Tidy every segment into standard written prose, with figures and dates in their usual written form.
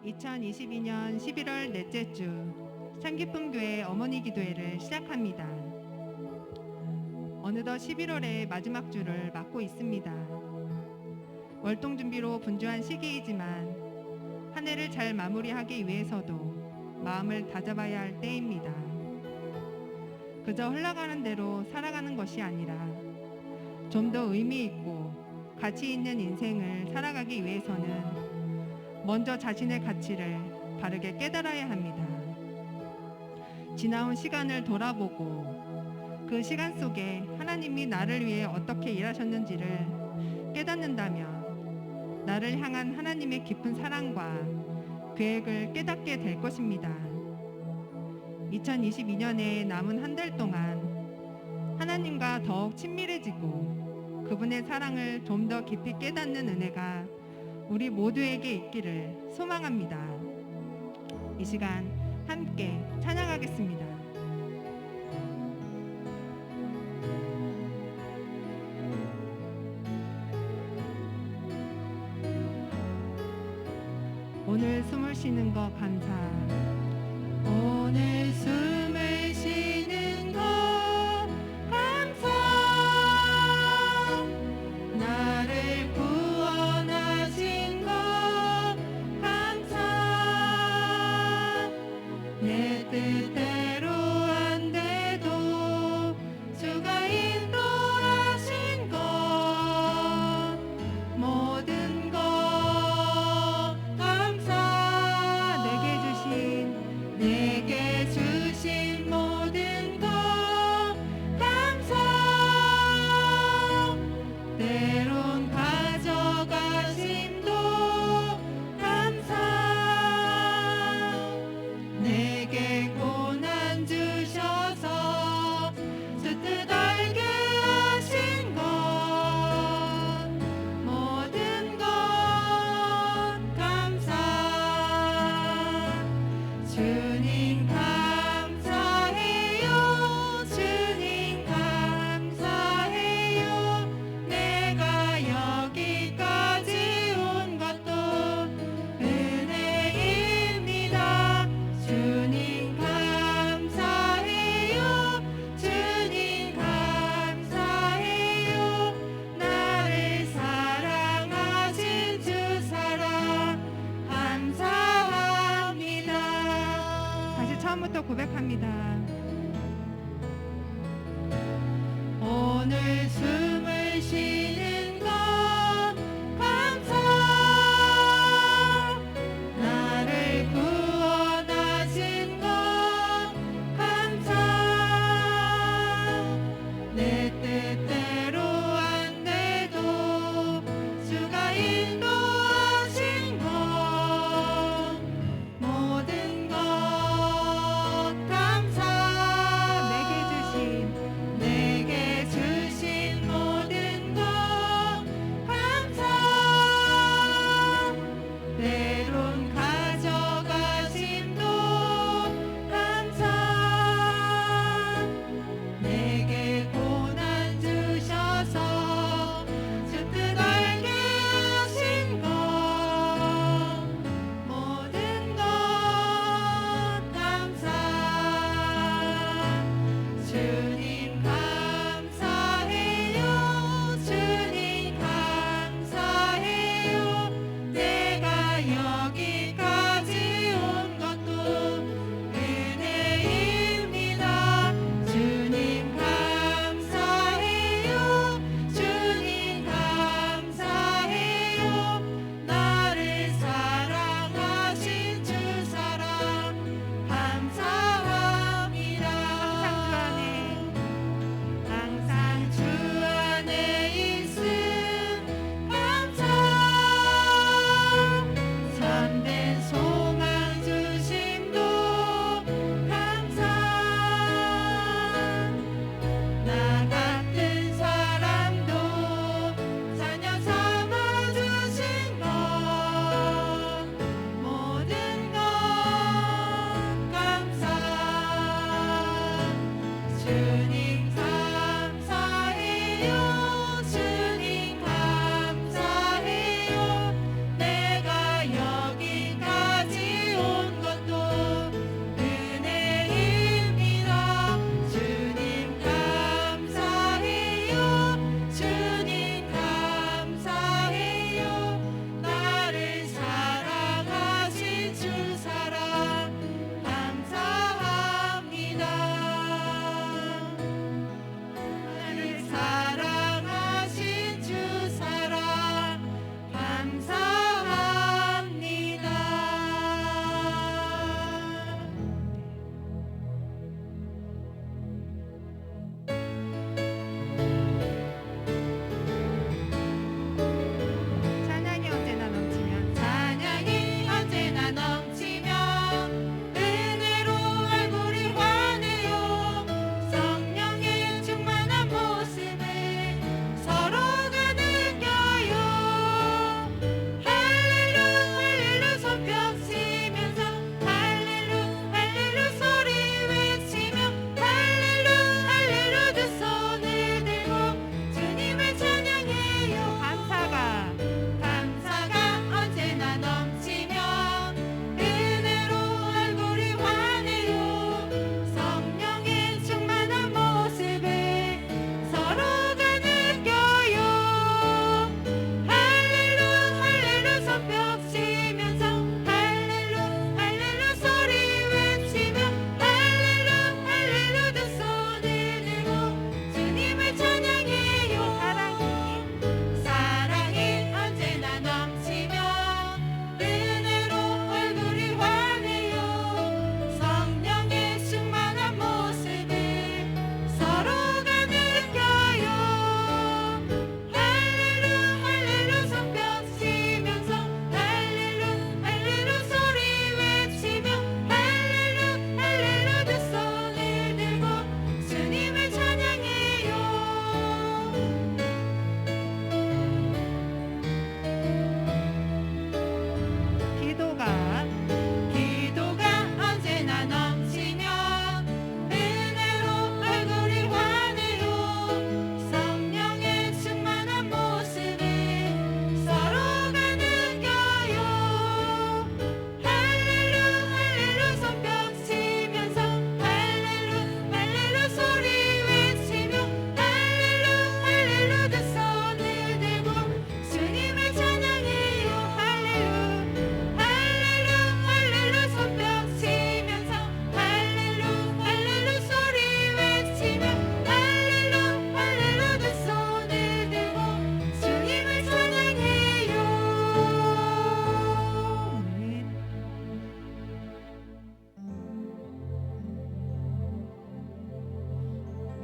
2022년 11월 넷째 주 창기쁨교회 어머니 기도회를 시작합니다. 어느덧 11월의 마지막 주를 맞고 있습니다. 월동 준비로 분주한 시기이지만 한 해를 잘 마무리하기 위해서도 마음을 다잡아야 할 때입니다. 그저 흘러가는 대로 살아가는 것이 아니라 좀 더 의미 있고 가치 있는 인생을 살아가기 위해서는 먼저 자신의 가치를 바르게 깨달아야 합니다. 지나온 시간을 돌아보고 그 시간 속에 하나님이 나를 위해 어떻게 일하셨는지를 깨닫는다면 나를 향한 하나님의 깊은 사랑과 계획을 깨닫게 될 것입니다. 2022년에 남은 한 달 동안 하나님과 더욱 친밀해지고 그분의 사랑을 좀 더 깊이 깨닫는 은혜가 우리 모두에게 있기를 소망합니다. 이 시간 함께 찬양하겠습니다. 오늘 숨을 쉬는 것 감사. 오늘 숨을 쉬는 것 감사. 나를 구원하신 것 감사. 내 뜻대로 안 돼도 주가 인도하신 것 모든 것 감사. 내게 주신 모든 것 감사. 때론 가져가심도 감사. 내게 고난 주셔서 주 뜻 알게 하신 것 모든 것 감사. 주님 감사해요. 주님 감사해요. 내가 여기까지 온 것도 은혜입니다. 주님 감사해요. 주님 감사해요. 나를 사랑하신 주 사랑 감사합니다. 다시 처음부터 고백합니다. 오늘 숨을 쉬는 것 감사. 나를 구원하신 것 감사. 내 뜻대로 안 돼도 주가 인도하신 것 모든 것 감사.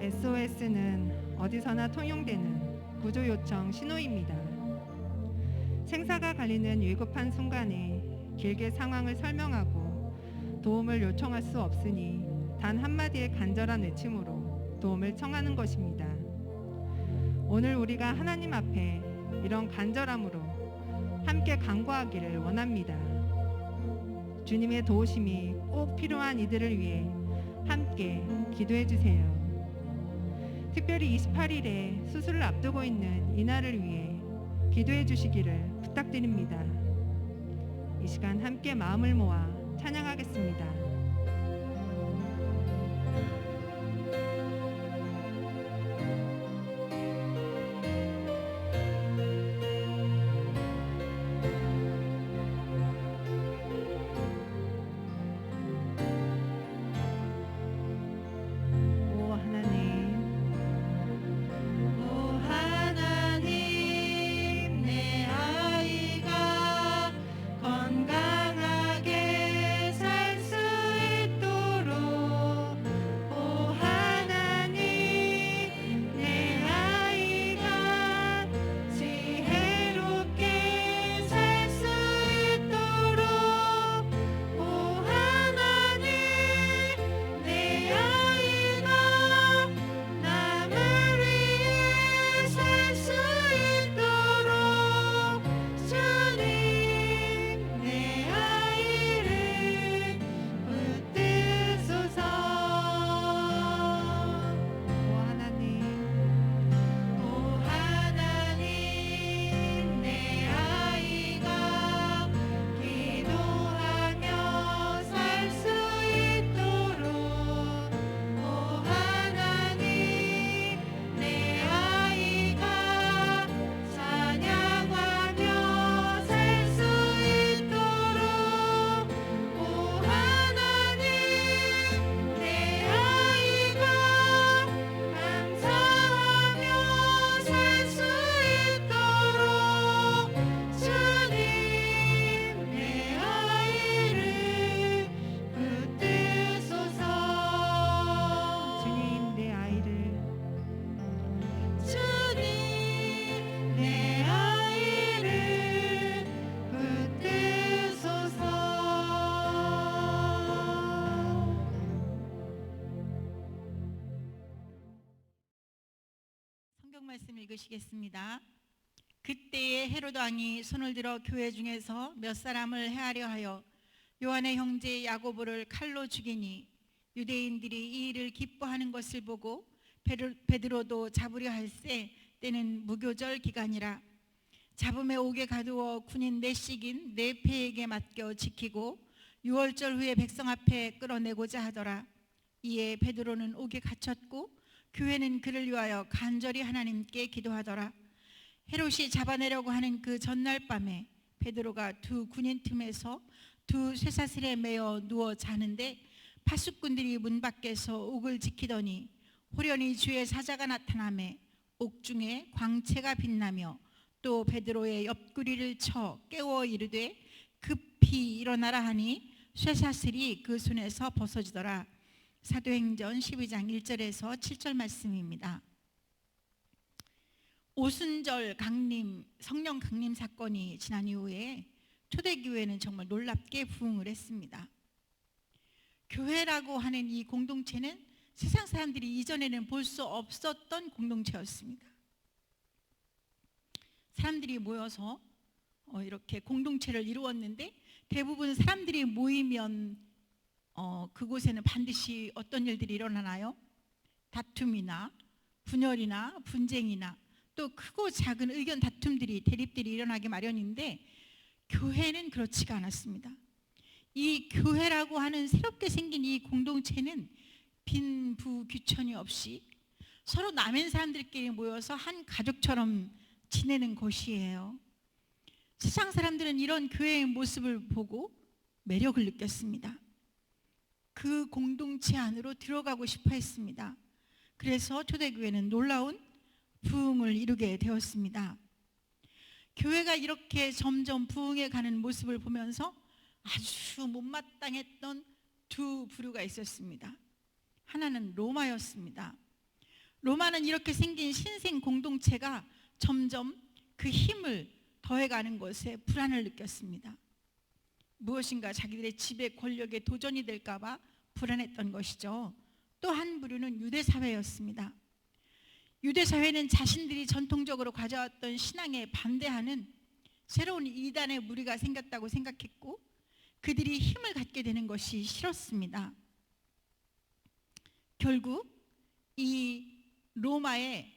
SOS는 어디서나 통용되는 구조 요청 신호입니다. 생사가 갈리는 위급한 순간에 길게 상황을 설명하고 도움을 요청할 수 없으니 단 한마디의 간절한 외침으로 도움을 청하는 것입니다. 오늘 우리가 하나님 앞에 이런 간절함으로 함께 간구하기를 원합니다. 주님의 도우심이 꼭 필요한 이들을 위해 함께 기도해 주세요. 특별히 28일에 수술을 앞두고 있는 이날을 위해 기도해 주시기를 부탁드립니다. 이 시간 함께 마음을 모아 찬양하겠습니다. 말씀 읽으시겠습니다. 그때에 헤로드 왕이 손을 들어 교회 중에서 몇 사람을 해하려 하여 요한의 형제 야고보를 칼로 죽이니 유대인들이 이 일을 기뻐하는 것을 보고 베드로도 잡으려 할세 때는 무교절 기간이라. 잡음에 옥에 가두어 군인 넷씩인 네 패에게 맡겨 지키고 6월절 후에 백성 앞에 끌어내고자 하더라. 이에 베드로는 옥에 갇혔고 교회는 그를 위하여 간절히 하나님께 기도하더라. 헤롯이 잡아내려고 하는 그 전날 밤에 베드로가 두 군인 틈에서 두 쇠사슬에 매어 누워 자는데 파수꾼들이 문 밖에서 옥을 지키더니 호련히 주의 사자가 나타나매 옥중에 광채가 빛나며 또 베드로의 옆구리를 쳐 깨워 이르되 급히 일어나라 하니 쇠사슬이 그 손에서 벗어지더라. 사도행전 12장 1절에서 7절 말씀입니다. 오순절 강림, 성령 강림 사건이 지난 이후에 초대교회는 정말 놀랍게 부흥을 했습니다. 교회라고 하는 이 공동체는 세상 사람들이 이전에는 볼 수 없었던 공동체였습니다. 사람들이 모여서 이렇게 공동체를 이루었는데 대부분 사람들이 모이면 그곳에는 반드시 어떤 일들이 일어나나요? 다툼이나 분열이나 분쟁이나 또 크고 작은 의견 다툼들이 대립들이 일어나기 마련인데 교회는 그렇지가 않았습니다. 이 교회라고 하는 새롭게 생긴 이 공동체는 빈부귀천이 없이 서로 남은 사람들끼리 모여서 한 가족처럼 지내는 곳이에요. 세상 사람들은 이런 교회의 모습을 보고 매력을 느꼈습니다. 그 공동체 안으로 들어가고 싶어 했습니다. 그래서 초대교회는 놀라운 부흥을 이루게 되었습니다. 교회가 이렇게 점점 부흥해 가는 모습을 보면서 아주 못마땅했던 두 부류가 있었습니다. 하나는 로마였습니다. 로마는 이렇게 생긴 신생 공동체가 점점 그 힘을 더해가는 것에 불안을 느꼈습니다. 무엇인가 자기들의 지배 권력에 도전이 될까 봐 불안했던 것이죠. 또 한 부류는 유대 사회였습니다. 유대 사회는 자신들이 전통적으로 가져왔던 신앙에 반대하는 새로운 이단의 무리가 생겼다고 생각했고 그들이 힘을 갖게 되는 것이 싫었습니다. 결국 이 로마의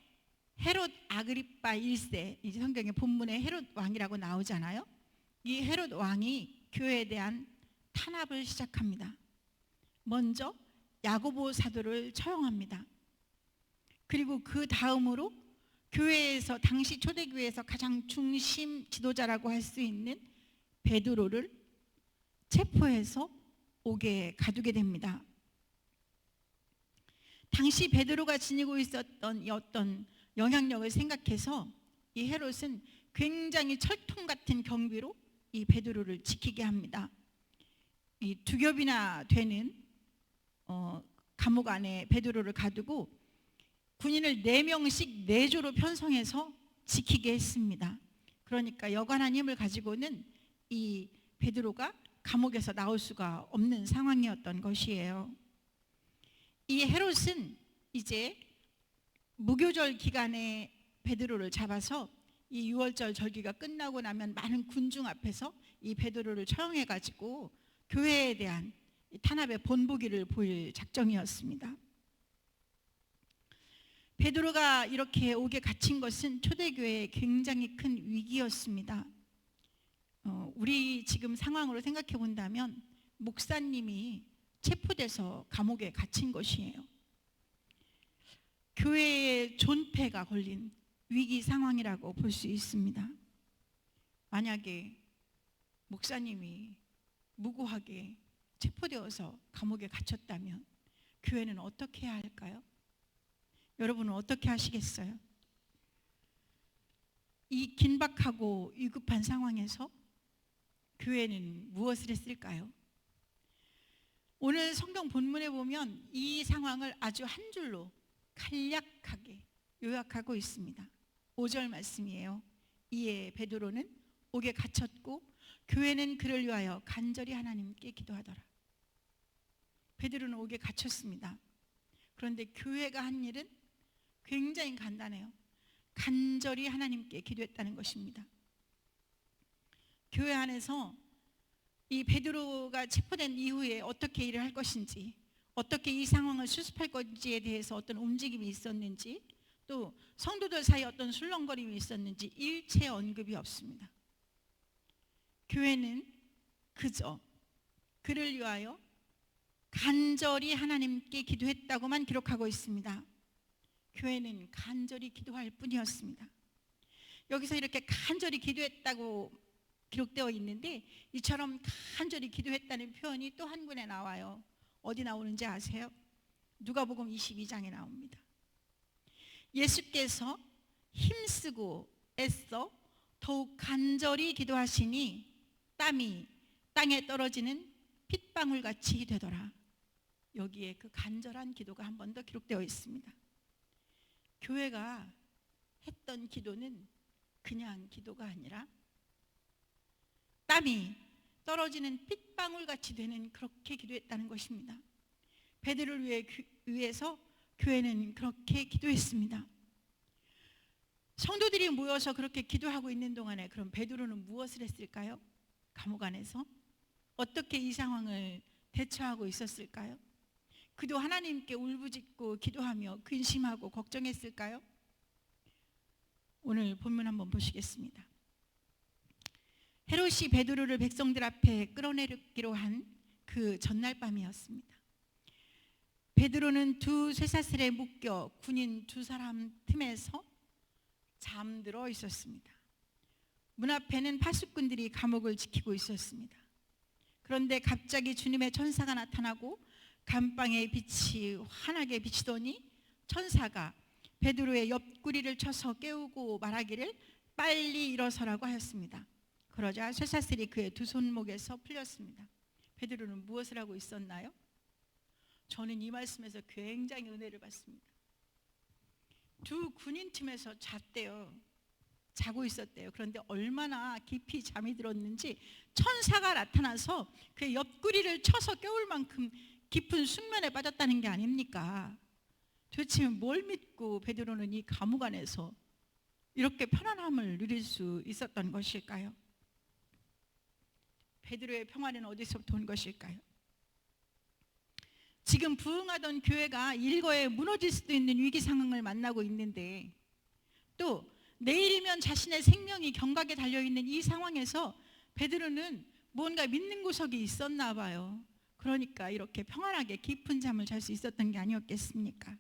헤롯 아그리파 1세, 이 성경의 본문에 헤롯 왕이라고 나오잖아요. 이 헤롯 왕이 교회에 대한 탄압을 시작합니다. 먼저 야고보 사도를 처형합니다. 그리고 그 다음으로 교회에서, 당시 초대교회에서 가장 중심 지도자라고 할 수 있는 베드로를 체포해서 옥에 가두게 됩니다. 당시 베드로가 지니고 있었던 이 어떤 영향력을 생각해서 이 헤롯은 굉장히 철통 같은 경비로 이 베드로를 지키게 합니다. 이 두 겹이나 되는 감옥 안에 베드로를 가두고 군인을 4명씩 4조로 편성해서 지키게 했습니다. 그러니까 여관한 힘을 가지고는 이 베드로가 감옥에서 나올 수가 없는 상황이었던 것이에요. 이 헤롯은 이제 무교절 기간에 베드로를 잡아서 이 6월절 절기가 끝나고 나면 많은 군중 앞에서 이 베드로를 처형해 가지고 교회에 대한 탄압의 본보기를 보일 작정이었습니다. 베드로가 이렇게 옥에 갇힌 것은 초대교회에 굉장히 큰 위기였습니다. 우리 지금 상황으로 생각해 본다면 목사님이 체포돼서 감옥에 갇힌 것이에요. 교회의 존폐가 걸린 위기 상황이라고 볼 수 있습니다. 만약에 목사님이 무고하게 체포되어서 감옥에 갇혔다면 교회는 어떻게 해야 할까요? 여러분은 어떻게 하시겠어요? 이 긴박하고 위급한 상황에서 교회는 무엇을 했을까요? 오늘 성경 본문에 보면 이 상황을 아주 한 줄로 간략하게 요약하고 있습니다. 5절 말씀이에요. 이에 베드로는 옥에 갇혔고 교회는 그를 위하여 간절히 하나님께 기도하더라. 베드로는 옥에 갇혔습니다. 그런데 교회가 한 일은 굉장히 간단해요. 간절히 하나님께 기도했다는 것입니다. 교회 안에서 이 베드로가 체포된 이후에 어떻게 일을 할 것인지, 어떻게 이 상황을 수습할 건지에 대해서 어떤 움직임이 있었는지, 또 성도들 사이에 어떤 술렁거림이 있었는지 일체 언급이 없습니다. 교회는 그저 그를 위하여 간절히 하나님께 기도했다고만 기록하고 있습니다. 교회는 간절히 기도할 뿐이었습니다. 여기서 이렇게 간절히 기도했다고 기록되어 있는데 이처럼 간절히 기도했다는 표현이 또 한 군에 나와요. 어디 나오는지 아세요? 누가복음 22장에 나옵니다. 예수께서 힘쓰고 애써 더욱 간절히 기도하시니 땀이 땅에 떨어지는 핏방울같이 되더라. 여기에 그 간절한 기도가 한 번 더 기록되어 있습니다. 교회가 했던 기도는 그냥 기도가 아니라 땀이 떨어지는 핏방울같이 되는 그렇게 기도했다는 것입니다. 베드로를 위해서 교회는 그렇게 기도했습니다. 성도들이 모여서 그렇게 기도하고 있는 동안에 그럼 베드로는 무엇을 했을까요? 감옥 안에서 어떻게 이 상황을 대처하고 있었을까요? 그도 하나님께 울부짖고 기도하며 근심하고 걱정했을까요? 오늘 본문 한번 보시겠습니다. 헤롯이 베드로를 백성들 앞에 끌어내리기로 한 그 전날 밤이었습니다. 베드로는 두 쇠사슬에 묶여 군인 2사람 틈에서 잠들어 있었습니다. 문 앞에는 파수꾼들이 감옥을 지키고 있었습니다. 그런데 갑자기 주님의 천사가 나타나고 감방의 빛이 환하게 비치더니 천사가 베드로의 옆구리를 쳐서 깨우고 말하기를 빨리 일어서라고 하였습니다. 그러자 쇠사슬이 그의 두 손목에서 풀렸습니다. 베드로는 무엇을 하고 있었나요? 저는 이 말씀에서 굉장히 은혜를 받습니다. 두 군인팀에서 잤대요. 자고 있었대요. 그런데 얼마나 깊이 잠이 들었는지 천사가 나타나서 그의 옆구리를 쳐서 깨울 만큼 깊은 숙면에 빠졌다는 게 아닙니까? 도대체 뭘 믿고 베드로는 이 감옥 안에서 이렇게 편안함을 누릴 수 있었던 것일까요? 베드로의 평화는 어디서부터 온 것일까요? 지금 부흥하던 교회가 일거에 무너질 수도 있는 위기 상황을 만나고 있는데, 또 내일이면 자신의 생명이 경각에 달려있는 이 상황에서 베드로는 뭔가 믿는 구석이 있었나 봐요. 그러니까 이렇게 평안하게 깊은 잠을 잘 수 있었던 게 아니었겠습니까?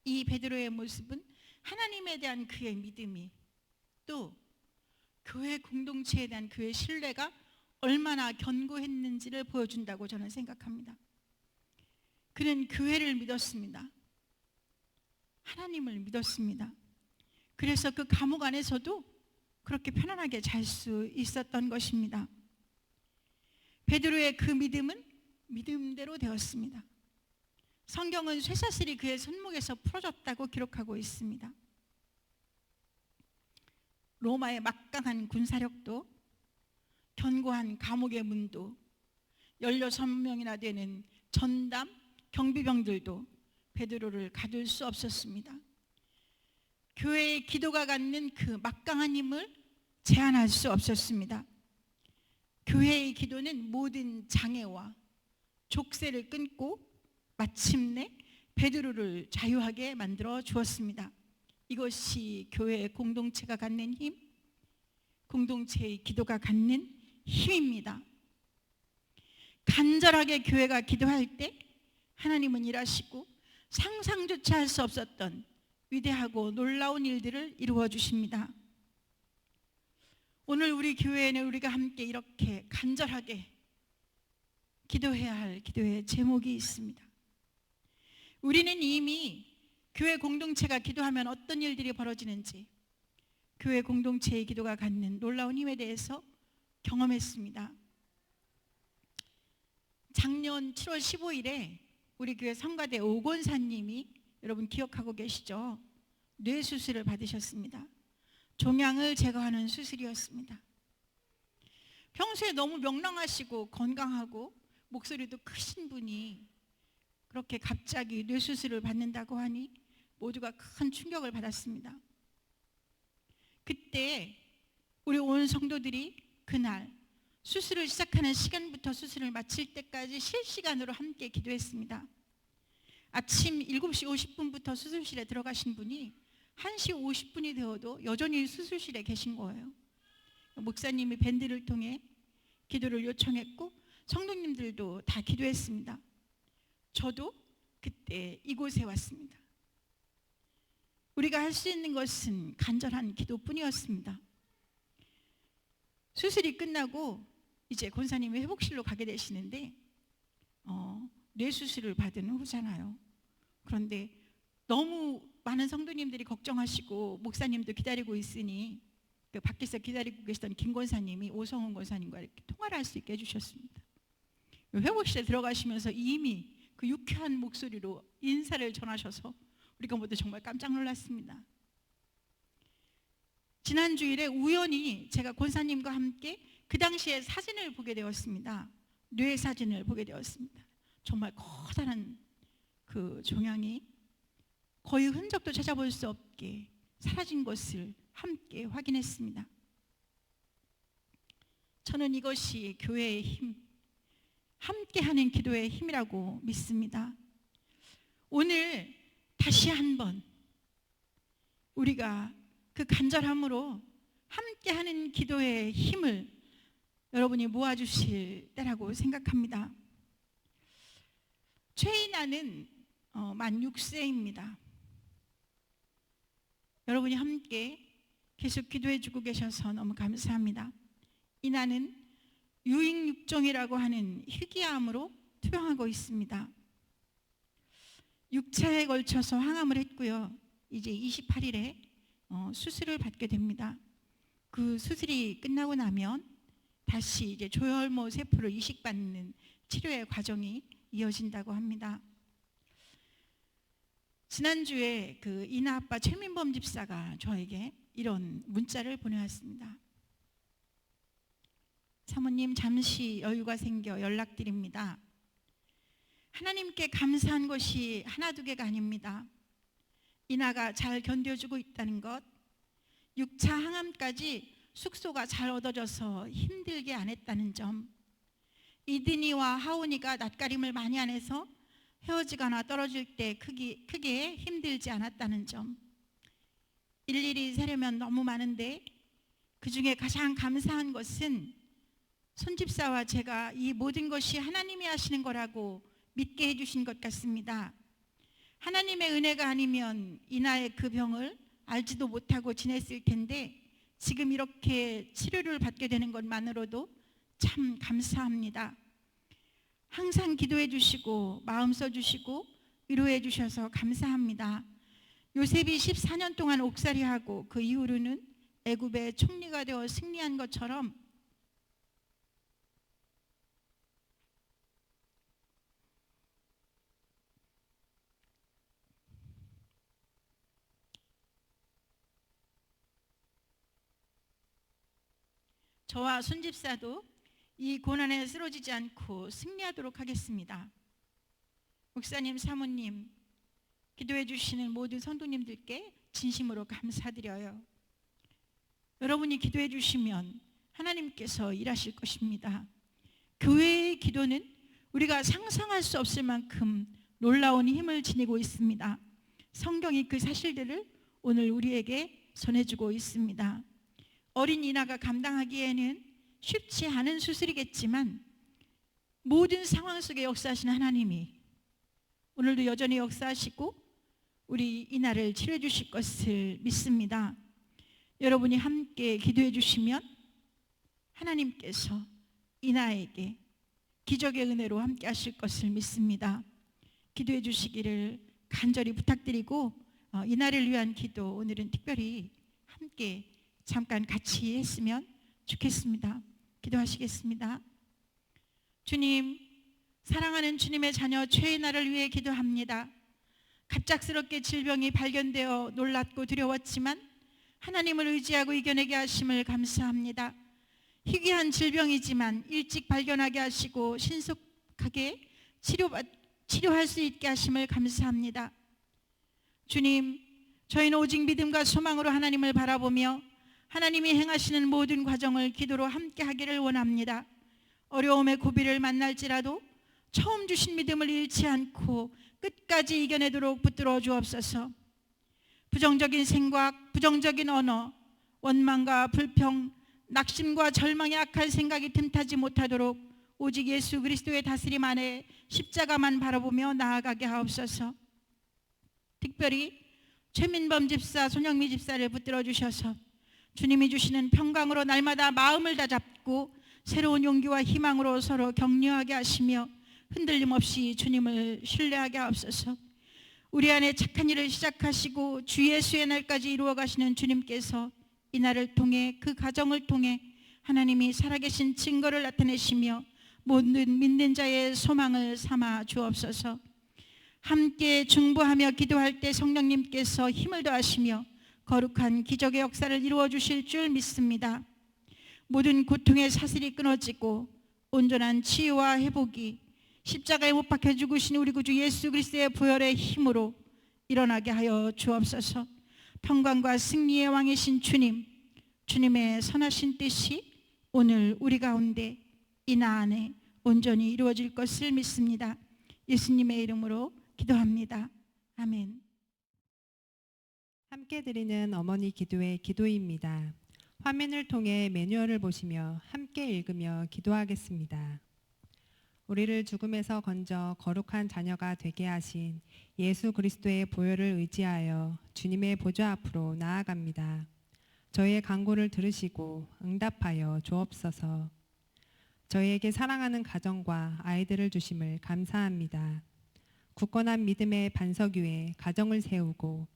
이 베드로의 모습은 하나님에 대한 그의 믿음이, 또 교회 공동체에 대한 그의 신뢰가 얼마나 견고했는지를 보여준다고 저는 생각합니다. 그는 교회를 믿었습니다. 하나님을 믿었습니다. 그래서 그 감옥 안에서도 그렇게 편안하게 잘 수 있었던 것입니다. 베드로의 그 믿음은 믿음대로 되었습니다. 성경은 쇠사슬이 그의 손목에서 풀어졌다고 기록하고 있습니다. 로마의 막강한 군사력도, 견고한 감옥의 문도, 16명이나 되는 전담 경비병들도 베드로를 가둘 수 없었습니다. 교회의 기도가 갖는 그 막강한 힘을 제한할 수 없었습니다. 교회의 기도는 모든 장애와 족쇄를 끊고 마침내 베드로를 자유하게 만들어 주었습니다. 이것이 교회의 공동체가 갖는 힘, 공동체의 기도가 갖는 힘입니다. 간절하게 교회가 기도할 때 하나님은 일하시고 상상조차 할 수 없었던 위대하고 놀라운 일들을 이루어 주십니다. 오늘 우리 교회에는 우리가 함께 이렇게 간절하게 기도해야 할 기도의 제목이 있습니다. 우리는 이미 교회 공동체가 기도하면 어떤 일들이 벌어지는지, 교회 공동체의 기도가 갖는 놀라운 힘에 대해서 경험했습니다. 작년 7월 15일에 우리 교회 성가대 오건사님이, 여러분 기억하고 계시죠? 뇌수술을 받으셨습니다. 종양을 제거하는 수술이었습니다. 평소에 너무 명랑하시고 건강하고 목소리도 크신 분이 그렇게 갑자기 뇌수술을 받는다고 하니 모두가 큰 충격을 받았습니다. 그때 우리 온 성도들이 그날 수술을 시작하는 시간부터 수술을 마칠 때까지 실시간으로 함께 기도했습니다. 아침 7시 50분부터 수술실에 들어가신 분이 1시 50분이 되어도 여전히 수술실에 계신 거예요. 목사님이 밴드를 통해 기도를 요청했고 성도님들도 다 기도했습니다. 저도 그때 이곳에 왔습니다. 우리가 할 수 있는 것은 간절한 기도뿐이었습니다. 수술이 끝나고 이제 권사님이 회복실로 가게 되시는데 뇌수술을 받은 후잖아요. 그런데 너무 많은 성도님들이 걱정하시고 목사님도 기다리고 있으니 그 밖에서 기다리고 계시던 김 권사님이 오성훈 권사님과 이렇게 통화를 할 수 있게 해주셨습니다. 회복실에 들어가시면서 이미 그 유쾌한 목소리로 인사를 전하셔서 우리가 모두 정말 깜짝 놀랐습니다. 지난 주일에 우연히 제가 권사님과 함께 그 당시에 사진을 보게 되었습니다. 뇌 사진을 보게 되었습니다. 정말 커다란 그 종양이 거의 흔적도 찾아볼 수 없게 사라진 것을 함께 확인했습니다. 저는 이것이 교회의 힘, 함께하는 기도의 힘이라고 믿습니다. 오늘 다시 한번 우리가 그 간절함으로 함께하는 기도의 힘을 여러분이 모아주실 때라고 생각합니다. 최인아는 만 6세입니다. 여러분이 함께 계속 기도해주고 계셔서 너무 감사합니다. 이나는 유익육종이라고 하는 희귀암으로 투병하고 있습니다. 6차에 걸쳐서 항암을 했고요. 이제 28일에 수술을 받게 됩니다. 그 수술이 끝나고 나면 다시 이제 조혈모 세포를 이식받는 치료의 과정이 이어진다고 합니다. 지난주에 그 이나 아빠 최민범 집사가 저에게 이런 문자를 보내왔습니다. 사모님, 잠시 여유가 생겨 연락드립니다. 하나님께 감사한 것이 하나 두 개가 아닙니다. 이나가 잘 견뎌주고 있다는 것, 6차 항암까지 숙소가 잘 얻어져서 힘들게 안 했다는 점, 이든이와 하온이가 낯가림을 많이 안 해서 헤어지거나 떨어질 때 크게 힘들지 않았다는 점, 일일이 세려면 너무 많은데 그 중에 가장 감사한 것은 손집사와 제가 이 모든 것이 하나님이 하시는 거라고 믿게 해주신 것 같습니다. 하나님의 은혜가 아니면 이나의 그 병을 알지도 못하고 지냈을 텐데 지금 이렇게 치료를 받게 되는 것만으로도 참 감사합니다. 항상 기도해 주시고 마음 써주시고 위로해 주셔서 감사합니다. 요셉이 14년 동안 옥살이하고 그 이후로는 애굽의 총리가 되어 승리한 것처럼 저와 손집사도 이 고난에 쓰러지지 않고 승리하도록 하겠습니다. 목사님, 사모님, 기도해 주시는 모든 성도님들께 진심으로 감사드려요. 여러분이 기도해 주시면 하나님께서 일하실 것입니다. 교회의 기도는 우리가 상상할 수 없을 만큼 놀라운 힘을 지니고 있습니다. 성경이 그 사실들을 오늘 우리에게 전해주고 있습니다. 어린 이나가 감당하기에는 쉽지 않은 수술이겠지만 모든 상황 속에 역사하시는 하나님이 오늘도 여전히 역사하시고 우리 이나를 치료해 주실 것을 믿습니다. 여러분이 함께 기도해 주시면 하나님께서 이나에게 기적의 은혜로 함께 하실 것을 믿습니다. 기도해 주시기를 간절히 부탁드리고 이나를 위한 기도 오늘은 특별히 함께 잠깐 같이 했으면 좋겠습니다. 기도하시겠습니다. 주님, 사랑하는 주님의 자녀 최이나를 위해 기도합니다. 갑작스럽게 질병이 발견되어 놀랍고 두려웠지만 하나님을 의지하고 이겨내게 하심을 감사합니다. 희귀한 질병이지만 일찍 발견하게 하시고 신속하게 치료할 수 있게 하심을 감사합니다. 주님, 저희는 오직 믿음과 소망으로 하나님을 바라보며 하나님이 행하시는 모든 과정을 기도로 함께 하기를 원합니다. 어려움의 고비를 만날지라도 처음 주신 믿음을 잃지 않고 끝까지 이겨내도록 붙들어 주옵소서. 부정적인 생각, 부정적인 언어, 원망과 불평, 낙심과 절망의 악한 생각이 틈타지 못하도록 오직 예수 그리스도의 다스림 안에 십자가만 바라보며 나아가게 하옵소서. 특별히 최민범 집사, 손영미 집사를 붙들어 주셔서 주님이 주시는 평강으로 날마다 마음을 다잡고 새로운 용기와 희망으로 서로 격려하게 하시며 흔들림 없이 주님을 신뢰하게 하옵소서. 우리 안에 착한 일을 시작하시고 주 예수의 날까지 이루어 가시는 주님께서 이 날을 통해 그 가정을 통해 하나님이 살아계신 증거를 나타내시며 모든 믿는 자의 소망을 삼아 주옵소서. 함께 중보하며 기도할 때 성령님께서 힘을 더하시며 거룩한 기적의 역사를 이루어 주실 줄 믿습니다. 모든 고통의 사슬이 끊어지고 온전한 치유와 회복이 십자가에 못 박혀 죽으신 우리 구주 예수 그리스도의 보혈의 힘으로 일어나게 하여 주옵소서. 평강과 승리의 왕이신 주님, 주님의 선하신 뜻이 오늘 우리 가운데 이나 안에 온전히 이루어질 것을 믿습니다. 예수님의 이름으로 기도합니다. 아멘. 함께 드리는 어머니 기도의 기도입니다. 화면을 통해 매뉴얼을 보시며 함께 읽으며 기도하겠습니다. 우리를 죽음에서 건져 거룩한 자녀가 되게 하신 예수 그리스도의 보혈을 의지하여 주님의 보좌 앞으로 나아갑니다. 저희의 간구를 들으시고 응답하여 주옵소서. 저희에게 사랑하는 가정과 아이들을 주심을 감사합니다. 굳건한 믿음의 반석 위에 가정을 세우고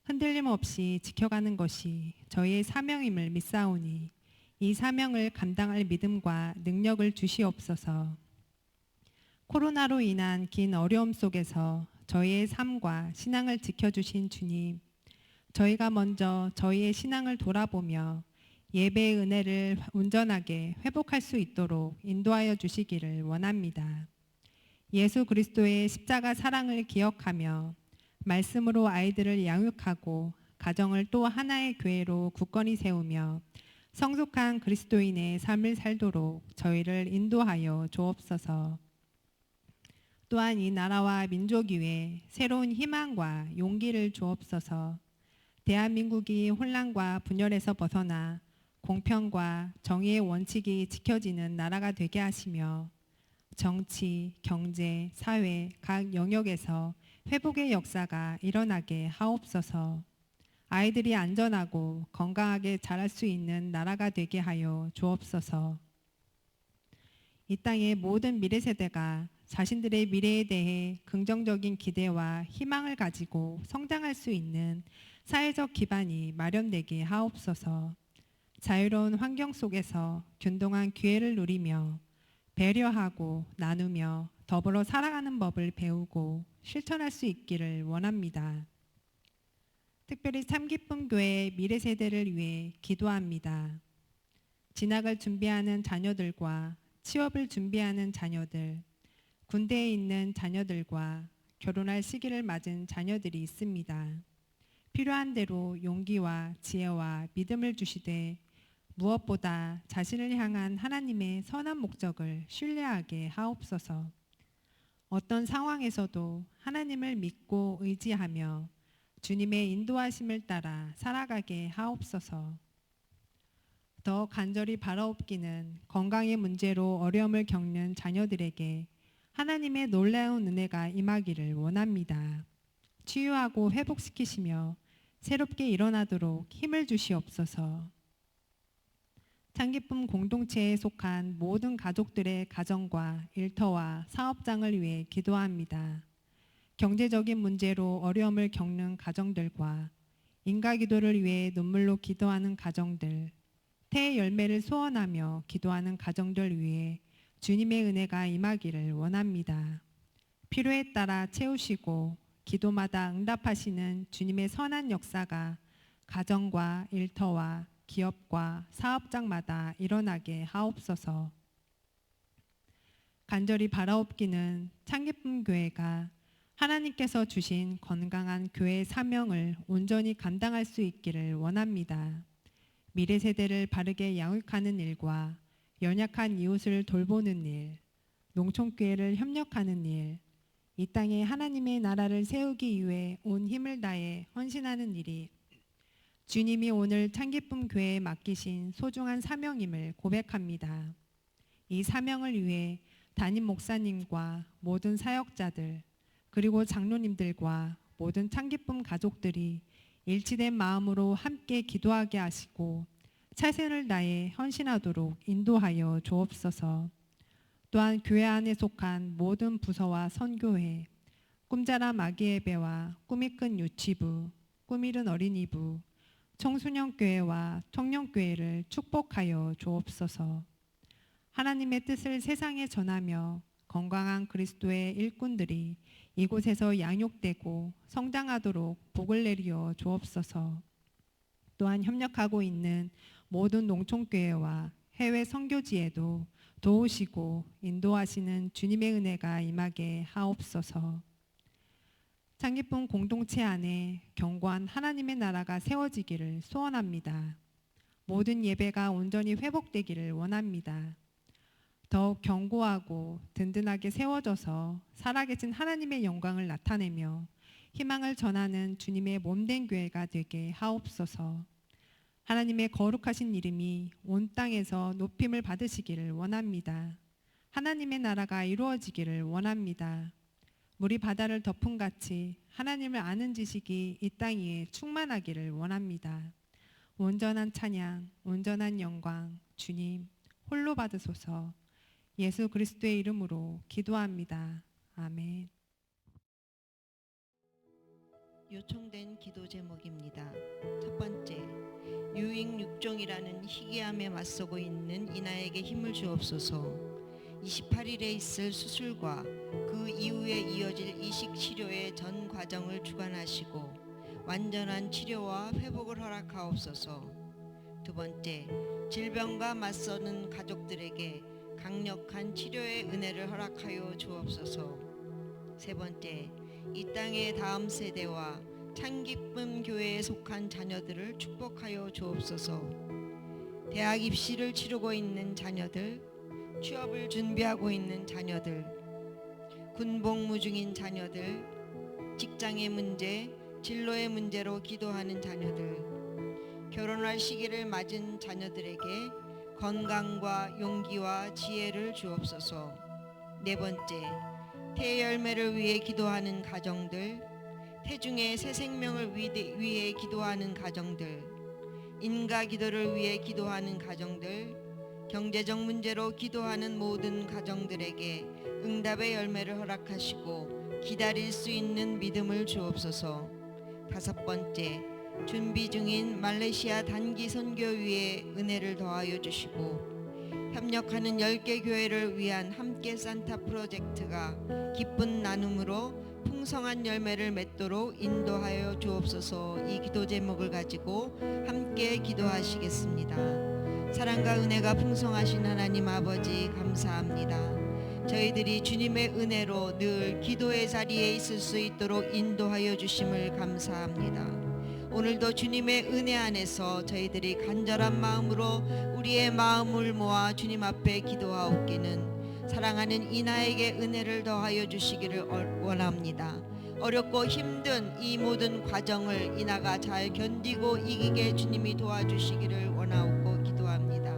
흔들림 없이 지켜가는 것이 저희의 사명임을 믿사오니 이 사명을 감당할 믿음과 능력을 주시옵소서. 코로나로 인한 긴 어려움 속에서 저희의 삶과 신앙을 지켜주신 주님, 저희가 먼저 저희의 신앙을 돌아보며 예배의 은혜를 온전하게 회복할 수 있도록 인도하여 주시기를 원합니다. 예수 그리스도의 십자가 사랑을 기억하며 말씀으로 아이들을 양육하고 가정을 또 하나의 교회로 굳건히 세우며 성숙한 그리스도인의 삶을 살도록 저희를 인도하여 주옵소서. 또한 이 나라와 민족 위에 새로운 희망과 용기를 주옵소서. 대한민국이 혼란과 분열에서 벗어나 공평과 정의의 원칙이 지켜지는 나라가 되게 하시며 정치, 경제, 사회 각 영역에서 회복의 역사가 일어나게 하옵소서. 아이들이 안전하고 건강하게 자랄 수 있는 나라가 되게 하여 주옵소서. 이 땅의 모든 미래 세대가 자신들의 미래에 대해 긍정적인 기대와 희망을 가지고 성장할 수 있는 사회적 기반이 마련되게 하옵소서. 자유로운 환경 속에서 균등한 기회를 누리며 배려하고 나누며 더불어 살아가는 법을 배우고 실천할 수 있기를 원합니다. 특별히 참기쁨 교회 미래 세대를 위해 기도합니다. 진학을 준비하는 자녀들과 취업을 준비하는 자녀들, 군대에 있는 자녀들과 결혼할 시기를 맞은 자녀들이 있습니다. 필요한 대로 용기와 지혜와 믿음을 주시되 무엇보다 자신을 향한 하나님의 선한 목적을 신뢰하게 하옵소서. 어떤 상황에서도 하나님을 믿고 의지하며 주님의 인도하심을 따라 살아가게 하옵소서. 더 간절히 바라옵기는 건강의 문제로 어려움을 겪는 자녀들에게 하나님의 놀라운 은혜가 임하기를 원합니다. 치유하고 회복시키시며 새롭게 일어나도록 힘을 주시옵소서. 참기쁨 공동체에 속한 모든 가족들의 가정과 일터와 사업장을 위해 기도합니다. 경제적인 문제로 어려움을 겪는 가정들과 인가기도를 위해 눈물로 기도하는 가정들, 태의 열매를 소원하며 기도하는 가정들 위해 주님의 은혜가 임하기를 원합니다. 필요에 따라 채우시고 기도마다 응답하시는 주님의 선한 역사가 가정과 일터와 기업과 사업장마다 일어나게 하옵소서. 간절히 바라옵기는 참기쁨 교회가 하나님께서 주신 건강한 교회의 사명을 온전히 감당할 수 있기를 원합니다. 미래 세대를 바르게 양육하는 일과 연약한 이웃을 돌보는 일, 농촌교회를 협력하는 일, 이 땅에 하나님의 나라를 세우기 위해 온 힘을 다해 헌신하는 일이 주님이 오늘 참기쁨 교회에 맡기신 소중한 사명임을 고백합니다. 이 사명을 위해 담임 목사님과 모든 사역자들 그리고 장로님들과 모든 참기쁨 가족들이 일치된 마음으로 함께 기도하게 하시고 최선을 다해 헌신하도록 인도하여 주옵소서. 또한 교회 안에 속한 모든 부서와 선교회, 꿈자라 마귀예배와 꿈이 큰 유치부, 꿈 이른 어린이부, 청소년교회와 청년교회를 축복하여 주옵소서. 하나님의 뜻을 세상에 전하며 건강한 그리스도의 일꾼들이 이곳에서 양육되고 성장하도록 복을 내리어 주옵소서. 또한 협력하고 있는 모든 농촌교회와 해외 선교지에도 도우시고 인도하시는 주님의 은혜가 임하게 하옵소서. 참기쁨 공동체 안에 견고한 하나님의 나라가 세워지기를 소원합니다. 모든 예배가 온전히 회복되기를 원합니다. 더욱 견고하고 든든하게 세워져서 살아계신 하나님의 영광을 나타내며 희망을 전하는 주님의 몸된 교회가 되게 하옵소서. 하나님의 거룩하신 이름이 온 땅에서 높임을 받으시기를 원합니다. 하나님의 나라가 이루어지기를 원합니다. 물이 바다를 덮음같이 하나님을 아는 지식이 이 땅 위에 충만하기를 원합니다. 온전한 찬양, 온전한 영광, 주님 홀로 받으소서. 예수 그리스도의 이름으로 기도합니다. 아멘. 요청된 기도 제목입니다. 첫 번째, 유익육종이라는 희귀암에 맞서고 있는 이나에게 힘을 주옵소서. 28일에 있을 수술과 그 이후에 이어질 이식 치료의 전 과정을 주관하시고 완전한 치료와 회복을 허락하옵소서. 두 번째, 질병과 맞서는 가족들에게 강력한 치료의 은혜를 허락하여 주옵소서. 세 번째, 이 땅의 다음 세대와 참기쁨 교회에 속한 자녀들을 축복하여 주옵소서. 대학 입시를 치르고 있는 자녀들, 취업을 준비하고 있는 자녀들, 군복무 중인 자녀들, 직장의 문제, 진로의 문제로 기도하는 자녀들, 결혼할 시기를 맞은 자녀들에게 건강과 용기와 지혜를 주옵소서. 네 번째, 태열매를 위해 기도하는 가정들, 태중의 새 생명을 위해 기도하는 가정들, 인가 기도를 위해 기도하는 가정들, 경제적 문제로 기도하는 모든 가정들에게 응답의 열매를 허락하시고 기다릴 수 있는 믿음을 주옵소서. 다섯 번째, 준비 중인 말레이시아 단기 선교위에 은혜를 더하여 주시고 협력하는 10개 교회를 위한 함께 산타 프로젝트가 기쁜 나눔으로 풍성한 열매를 맺도록 인도하여 주옵소서. 이 기도 제목을 가지고 함께 기도하시겠습니다. 사랑과 은혜가 풍성하신 하나님 아버지 감사합니다. 저희들이 주님의 은혜로 늘 기도의 자리에 있을 수 있도록 인도하여 주심을 감사합니다. 오늘도 주님의 은혜 안에서 저희들이 간절한 마음으로 우리의 마음을 모아 주님 앞에 기도하옵기는 사랑하는 이나에게 은혜를 더하여 주시기를 원합니다. 어렵고 힘든 이 모든 과정을 이나가 잘 견디고 이기게 주님이 도와주시기를 원하옵고 기도합니다.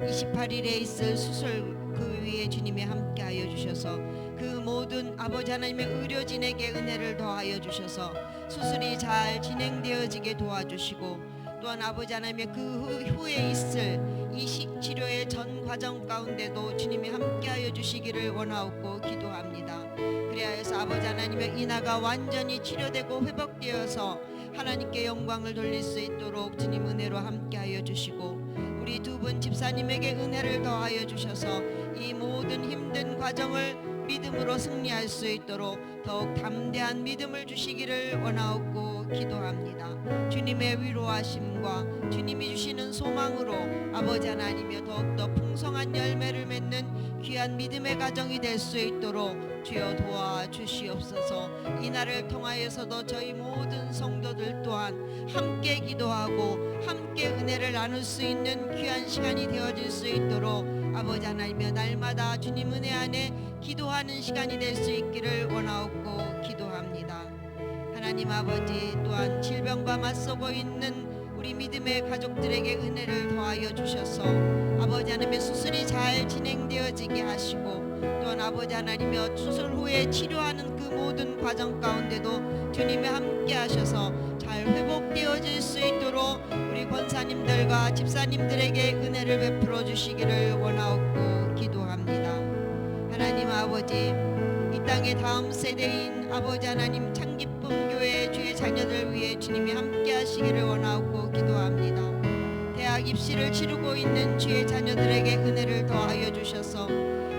28일에 있을 수술 그 위에 주님이 함께하여 주셔서 그 모든 아버지 하나님의 의료진에게 은혜를 더하여 주셔서 수술이 잘 진행되어지게 도와주시고 또한 아버지 하나님의 그 후에 있을 이식 치료의 전 과정 가운데도 주님이 함께하여 주시기를 원하옵고 기도합니다. 그리하여서 아버지 하나님의 이나가 완전히 치료되고 회복되어서 하나님께 영광을 돌릴 수 있도록 주님 은혜로 함께하여 주시고 우리 두 분 집사님에게 은혜를 더하여 주셔서 이 모든 힘든 과정을 믿음으로 승리할 수 있도록 더욱 담대한 믿음을 주시기를 원하옵고 기도합니다. 주님의 위로하심과 주님이 주시는 소망으로 아버지 하나님여 더욱더 풍성한 열매를 맺는 귀한 믿음의 가정이 될 수 있도록 주여 도와주시옵소서. 이날을 통하여서도 저희 모든 성도들 또한 함께 기도하고 함께 은혜를 나눌 수 있는 귀한 시간이 되어질 수 있도록 아버지 하나님여 날마다 주님 은혜 안에 기도하는 시간이 될 수 있기를 원하옵고 기도합니다. 하나님 아버지 또한 질병과 맞서고 있는 우리 믿음의 가족들에게 은혜를 더하여 주셔서 아버지 하나님의 수술이 잘 진행되어지게 하시고 또한 아버지 하나님여 수술 후에 치료하는 그 모든 과정 가운데도 주님이 함께 하셔서 잘 회복되어질 수 있도록 우리 권사님들과 집사님들에게 은혜를 베풀어 주시기를 원하옵고 기도합니다. 하나님 아버지 이 땅의 다음 세대인 아버지 하나님 참기쁨 교회 주의 자녀들 위해 주님이 함께 하시기를 원하옵고 기도합니다. 대학 입시를 치르고 있는 주의 자녀들에게 은혜를 더하여 주셔서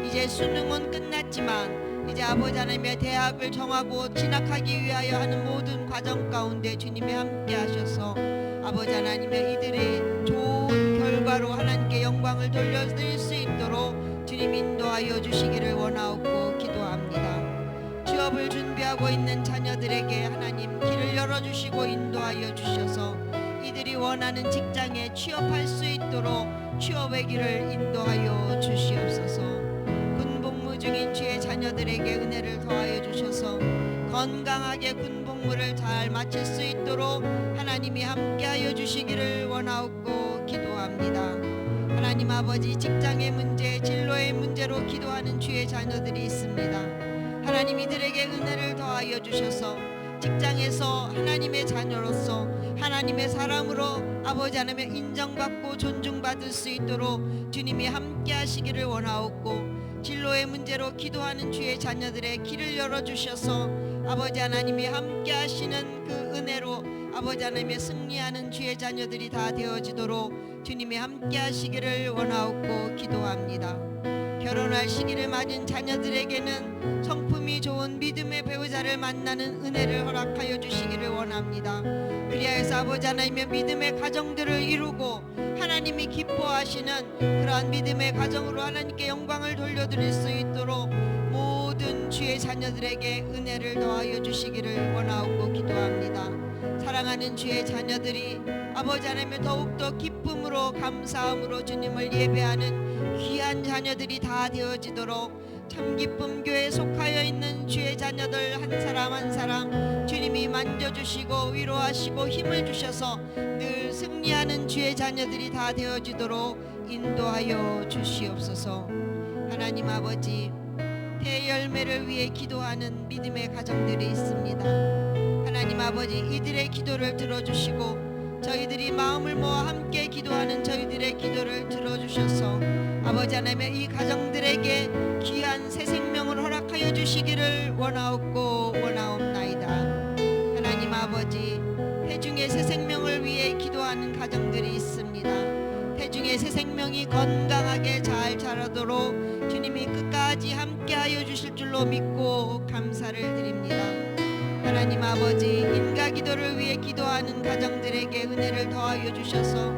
이제 수능은 끝났지만 이제 아버지 하나님의 대학을 정하고 진학하기 위하여 하는 모든 과정 가운데 주님이 함께 하셔서 아버지 하나님의 이들의 좋은 결과로 하나님께 영광을 돌려드릴 수 있도록 주님 인도하여 주시기를 원하옵고 기도합니다. 취업을 준비하고 있는 자녀들에게 하나님 길을 열어주시고 인도하여 주셔서 이들이 원하는 직장에 취업할 수 있도록 취업의 길을 인도하여 주시옵소서. 군복무 중인 주의 자녀들에게 은혜를 더하여 주셔서 건강하게 군복무를 잘 마칠 수 있도록 하나님이 함께하여 주시기를 원하옵고 기도합니다. 하나님 아버지 직장의 문제, 진로의 문제로 기도하는 주의 자녀들이 있습니다. 하나님 이들에게 은혜를 더하여 주셔서 직장에서 하나님의 자녀로서 하나님의 사람으로 아버지 하나님의 인정받고 존중받을 수 있도록 주님이 함께 하시기를 원하옵고 진로의 문제로 기도하는 주의 자녀들의 길을 열어주셔서 아버지 하나님이 함께 하시는 그 은혜로 아버지 하나님의 승리하는 주의 자녀들이 다 되어지도록 주님이 함께 하시기를 원하옵고 기도합니다. 결혼할 시기를 맞은 자녀들에게는 성품이 좋은 믿음의 배우자를 만나는 은혜를 허락하여 주시기를 원합니다. 그리하여서 아버지 하나님의 믿음의 가정들을 이루고 하나님이 기뻐하시는 그러한 믿음의 가정으로 하나님께 영광을 돌려드릴 수 있도록 모든 주의 자녀들에게 은혜를 더하여 주시기를 원하옵고 기도합니다. 사랑하는 주의 자녀들이 아버지 하나님의 더욱더 기쁨으로 감사함으로 주님을 예배하는 귀한 자녀들이 다 되어지도록 참기쁨 교회에 속하여 있는 주의 자녀들 한 사람 한 사람 주님이 만져주시고 위로하시고 힘을 주셔서 늘 승리하는 주의 자녀들이 다 되어지도록 인도하여 주시옵소서. 하나님 아버지, 대열매를 위해 기도하는 믿음의 가정들이 있습니다. 하나님 아버지, 이들의 기도를 들어주시고 저희들이 마음을 모아 함께 기도하는 저희들의 기도를 들어주셔서 아버지 하나님의 이 가정들에게 귀한 새 생명을 허락하여 주시기를 원하옵고 원하옵나이다. 하나님 아버지, 태중의 새 생명을 위해 기도하는 가정들이 있습니다. 태중의 새 생명이 건강하게 잘 자라도록 주님이 끝까지 함께하여 주실 줄로 믿고 감사를 드립니다. 하나님 아버지, 인가 기도를 위해 기도하는 가정들에게 은혜를 더하여 주셔서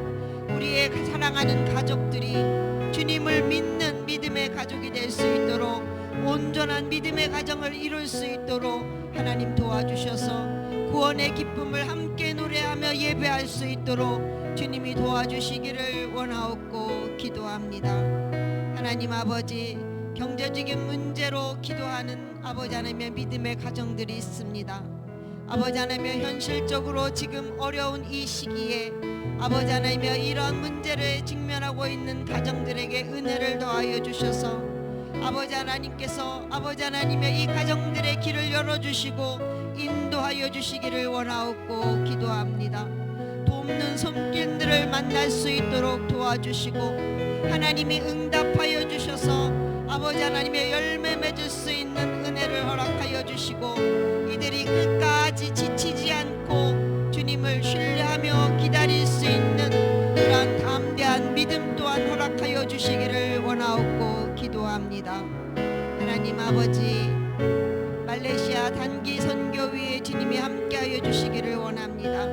우리의 사랑하는 가족들이 주님을 믿는 믿음의 가족이 될 수 있도록 온전한 믿음의 가정을 이룰 수 있도록 하나님 도와주셔서 구원의 기쁨을 함께 노래하며 예배할 수 있도록 주님이 도와주시기를 원하옵고 기도합니다. 하나님 아버지, 경제적인 문제로 기도하는 아버지 하나님의 믿음의 가정들이 있습니다. 아버지 하나님의 현실적으로 지금 어려운 이 시기에 아버지 하나님의 이러한 문제를 직면하고 있는 가정들에게 은혜를 더하여 주셔서 아버지 하나님께서 아버지 하나님의 이 가정들의 길을 열어주시고 인도하여 주시기를 원하옵고 기도합니다. 돕는 손길들을 만날 수 있도록 도와주시고 하나님이 응답하여 주셔서 아버지 하나님의 열매 맺을 수 있는 은혜를 허락하여 주시고 이들이 끝까지 지치지 않고 주님을 신뢰하며 기다릴 수 있는 그러한 담대한 믿음 또한 허락하여 주시기를 원하옵고 기도합니다. 하나님 아버지, 말레이시아 단기 선교위에 주님이 함께하여 주시기를 원합니다.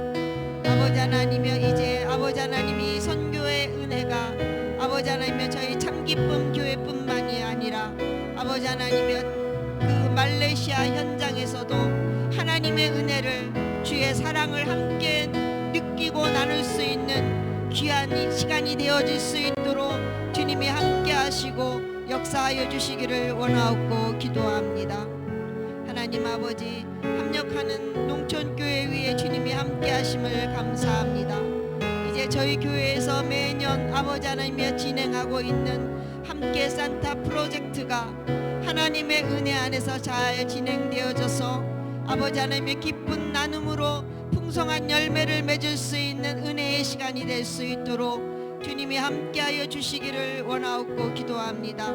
아버지 하나님이여, 이제 아버지 하나님이 선교의 은혜가 아버지 하나님이여 저희 참기쁨 교회뿐만이 아니라 아버지 하나님이여 그 말레이시아 현장에서도 하나님의 은혜를 주의 사랑을 함께 느끼고 나눌 수 있는 귀한 시간이 되어질 수 있도록 주님이 함께 하시고 역사하여 주시기를 원하옵고 기도합니다. 하나님 아버지, 협력하는 농촌교회 위에 주님이 함께 하심을 감사합니다. 이제 저희 교회에서 매년 아버지 하나님이 진행하고 있는 함께 산타 프로젝트가 하나님의 은혜 안에서 잘 진행되어져서 아버지 하나님의 기쁜 나눔으로 풍성한 열매를 맺을 수 있는 은혜의 시간이 될 수 있도록 주님이 함께하여 주시기를 원하옵고 기도합니다.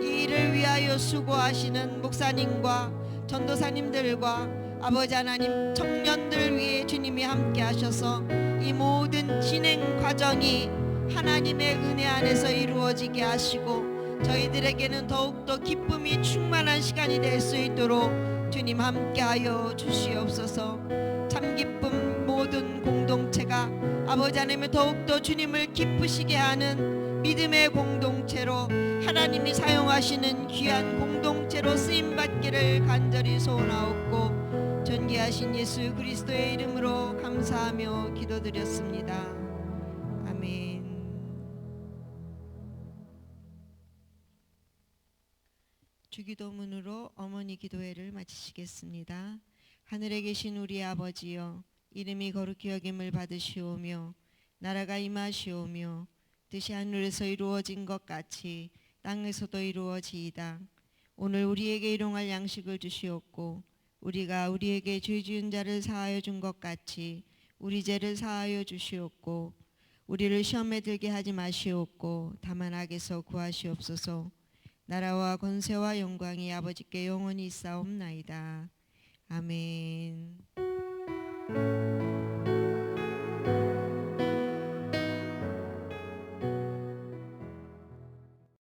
이 일을 위하여 수고하시는 목사님과 전도사님들과 아버지 하나님 청년들 위해 주님이 함께하셔서 이 모든 진행 과정이 하나님의 은혜 안에서 이루어지게 하시고 저희들에게는 더욱더 기쁨이 충만한 시간이 될 수 있도록 주님 함께하여 주시옵소서. 참기쁨 모든 공동체가 아버지 하나님의 더욱더 주님을 기쁘시게 하는 믿음의 공동체로 하나님이 사용하시는 귀한 공동체로 쓰임받기를 간절히 소원하옵고 존귀하신 예수 그리스도의 이름으로 감사하며 기도드렸습니다. 아멘. 주기도문으로 어머니 기도회를 마치시겠습니다. 하늘에 계신 우리 아버지여, 이름이 거룩히 여김을 받으시오며 나라가 임하시오며 뜻이 하늘에서 이루어진 것 같이 땅에서도 이루어지이다. 오늘 우리에게 일용할 양식을 주시옵고 우리가 우리에게 죄 지은 자를 사하여 준 것 같이 우리 죄를 사하여 주시옵고 우리를 시험에 들게 하지 마시옵고 다만 악에서 구하시옵소서. 나라와 권세와 영광이 아버지께 영원히 있사옵나이다. 아멘.